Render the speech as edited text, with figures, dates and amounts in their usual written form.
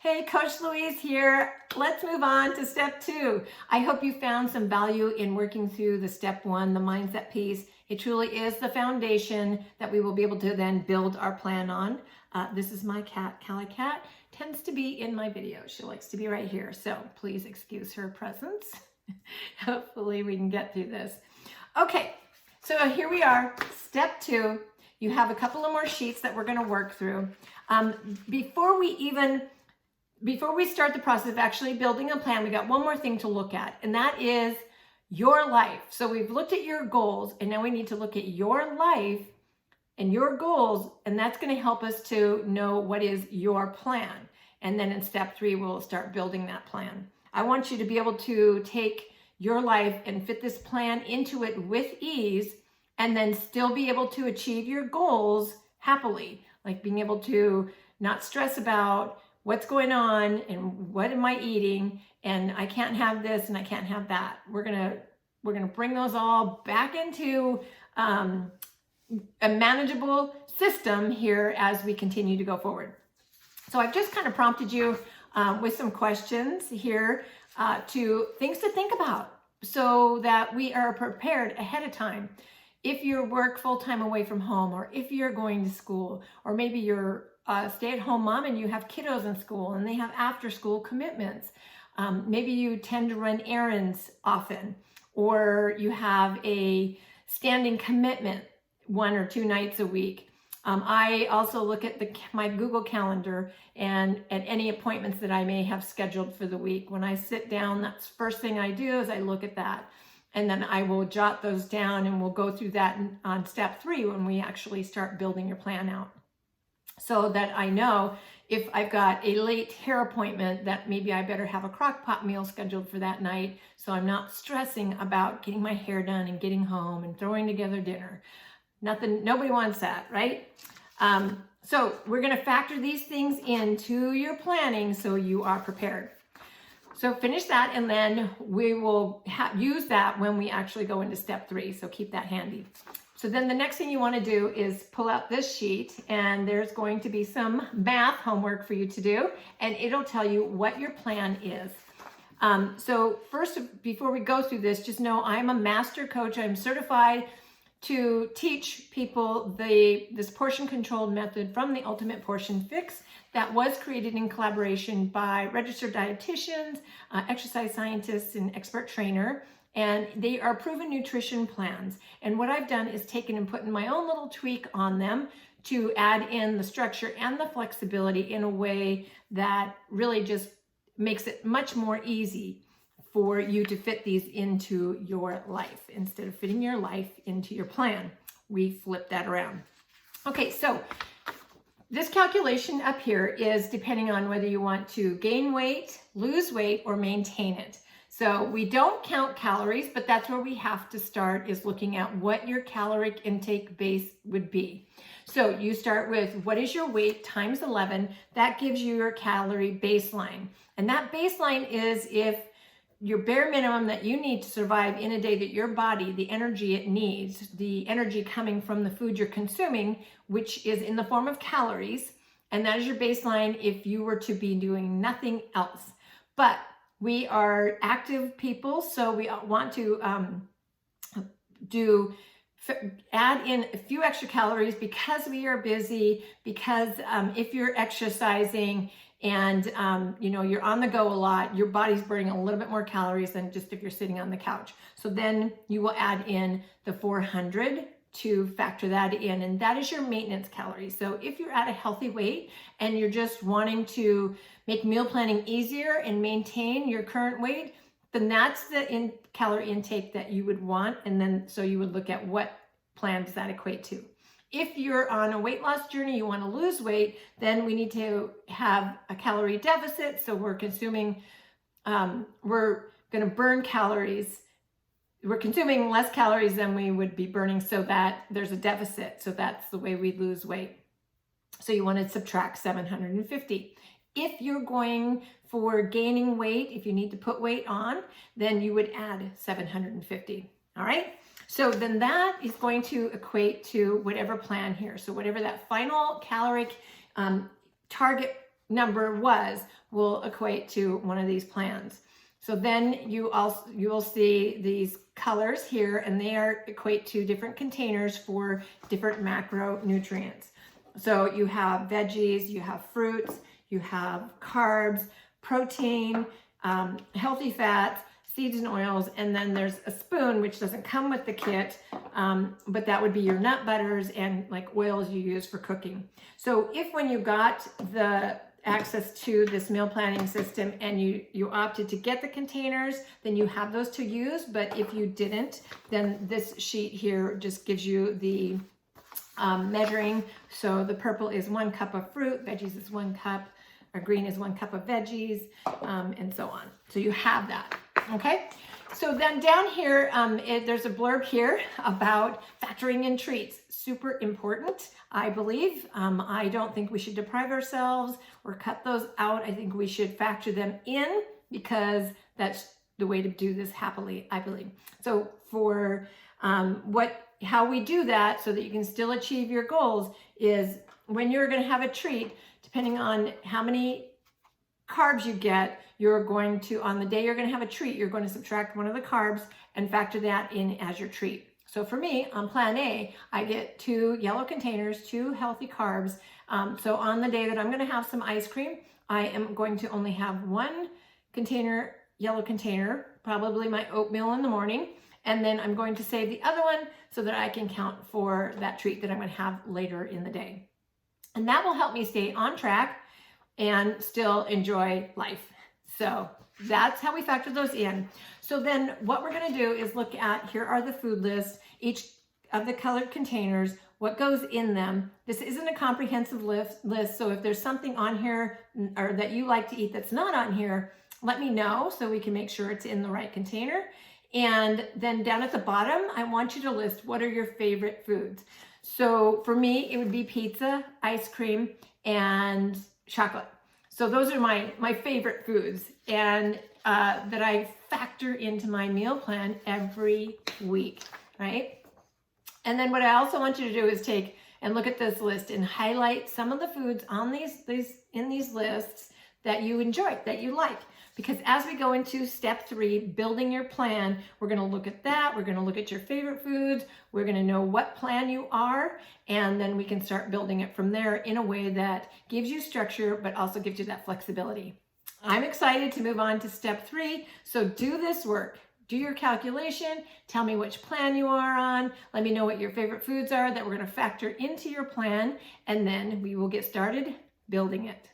Hey, Coach Louise here. Let's move on to step 2. I hope you found some value in working through the step 1, the mindset piece. It truly is the foundation that we will be able to then build our plan on. This is my cat, Callie Cat, tends to be in my video. She likes to be right here, so please excuse her presence. Hopefully we can get through this. Okay, so here we are, step 2. You have a couple of more sheets that we're going to work through. Before we start the process of actually building a plan, we got one more thing to look at, and that is your life. So we've looked at your goals, and now we need to look at your life and your goals, and that's going to help us to know what is your plan. And then in step 3, we'll start building that plan. I want you to be able to take your life and fit this plan into it with ease, and then still be able to achieve your goals happily, like being able to not stress about what's going on and what am I eating, and I can't have this and I can't have that. We're gonna bring those all back into a manageable system here as we continue to go forward. So I've just kind of prompted you with some questions here to things to think about so that we are prepared ahead of time. If you work full-time away from home, or if you're going to school, or maybe you're a stay-at-home mom and you have kiddos in school and they have after-school commitments. Maybe you tend to run errands often, or you have a standing commitment 1 or 2 nights a week. I also look at my Google Calendar and at any appointments that I may have scheduled for the week. When I sit down, that's the first thing I do is I look at that. And then I will jot those down, and we'll go through that on step 3 when we actually start building your plan out. So that I know if I've got a late hair appointment that maybe I better have a crock pot meal scheduled for that night, so I'm not stressing about getting my hair done and getting home and throwing together dinner. Nobody wants that, right? So we're going to factor these things into your planning so you are prepared. So finish that, and then we will use that when we actually go into step 3. So keep that handy. So then the next thing you want to do is pull out this sheet, and there's going to be some math homework for you to do, and it'll tell you what your plan is. So first, before we go through this, just know I'm a master coach. I'm certified to teach people this portion controlled method from the Ultimate Portion Fix that was created in collaboration by registered dietitians, exercise scientists, and expert trainer. And they are proven nutrition plans. And what I've done is taken and put in my own little tweak on them to add in the structure and the flexibility in a way that really just makes it much more easy for you to fit these into your life. Instead of fitting your life into your plan, we flip that around. Okay, so this calculation up here is depending on whether you want to gain weight, lose weight, or maintain it. So we don't count calories, but that's where we have to start, is looking at what your caloric intake base would be. So you start with what is your weight times 11. That gives you your calorie baseline. And that baseline is if your bare minimum that you need to survive in a day, that your body, the energy it needs, the energy coming from the food you're consuming, which is in the form of calories, and that is your baseline if you were to be doing nothing else. But we are active people, so we want to add in a few extra calories because we are busy, because if you're exercising and you're on the go a lot, your body's burning a little bit more calories than just if you're sitting on the couch. So then you will add in the 400 to factor that in, and that is your maintenance calories. So if you're at a healthy weight and you're just wanting to make meal planning easier and maintain your current weight, then that's the calorie intake that you would want. And then so you would look at what plan does that equate to. If you're on a weight loss journey, you want to lose weight, then we need to have a calorie deficit. So we're consuming, we're going to burn calories. We're consuming less calories than we would be burning, so that there's a deficit. So that's the way we lose weight. So you want to subtract 750. If you're going for gaining weight, if you need to put weight on, then you would add 750. All right. So then that is going to equate to whatever plan here. So whatever that final caloric target number was will equate to one of these plans. So then you will see these colors here, and they equate to different containers for different macronutrients. So you have veggies, you have fruits, you have carbs, protein, healthy fats, seeds and oils, and then there's a spoon, which doesn't come with the kit, but that would be your nut butters and like oils you use for cooking. So if when you got the access to this meal planning system and you opted to get the containers, then you have those to use. But if you didn't, then this sheet here just gives you the measuring. So the purple is 1 cup of fruit, veggies is 1 cup, green is 1 cup of veggies, and so on. So you have that, okay? So then down here, there's a blurb here about factoring in treats. Super important, I believe. I don't think we should deprive ourselves or cut those out. I think we should factor them in because that's the way to do this happily, I believe. So for how we do that so that you can still achieve your goals is when you're going to have a treat, depending on how many carbs you get, you're going to, on the day you're going to have a treat, you're going to subtract one of the carbs and factor that in as your treat. So for me, on plan A, I get 2 yellow containers, 2 healthy carbs. So on the day that I'm going to have some ice cream, I am going to only have 1 container, yellow container, probably my oatmeal in the morning. And then I'm going to save the other one so that I can count for that treat that I'm going to have later in the day. And that will help me stay on track and still enjoy life. So that's how we factor those in. So then what we're going to do is look at, here are the food lists, each of the colored containers, what goes in them. This isn't a comprehensive list, so if there's something on here or that you like to eat that's not on here, let me know so we can make sure it's in the right container. And then down at the bottom, I want you to list what are your favorite foods. So for me, it would be pizza, ice cream, and chocolate. So those are my favorite foods, and that I factor into my meal plan every week, right? And then what I also want you to do is take and look at this list and highlight some of the foods on in these lists that you enjoy, that you like. Because as we go into step 3, building your plan, we're going to look at that. We're going to look at your favorite foods. We're going to know what plan you are, and then we can start building it from there in a way that gives you structure, but also gives you that flexibility. I'm excited to move on to step 3. So do this work. Do your calculation. Tell me which plan you are on. Let me know what your favorite foods are that we're going to factor into your plan, and then we will get started building it.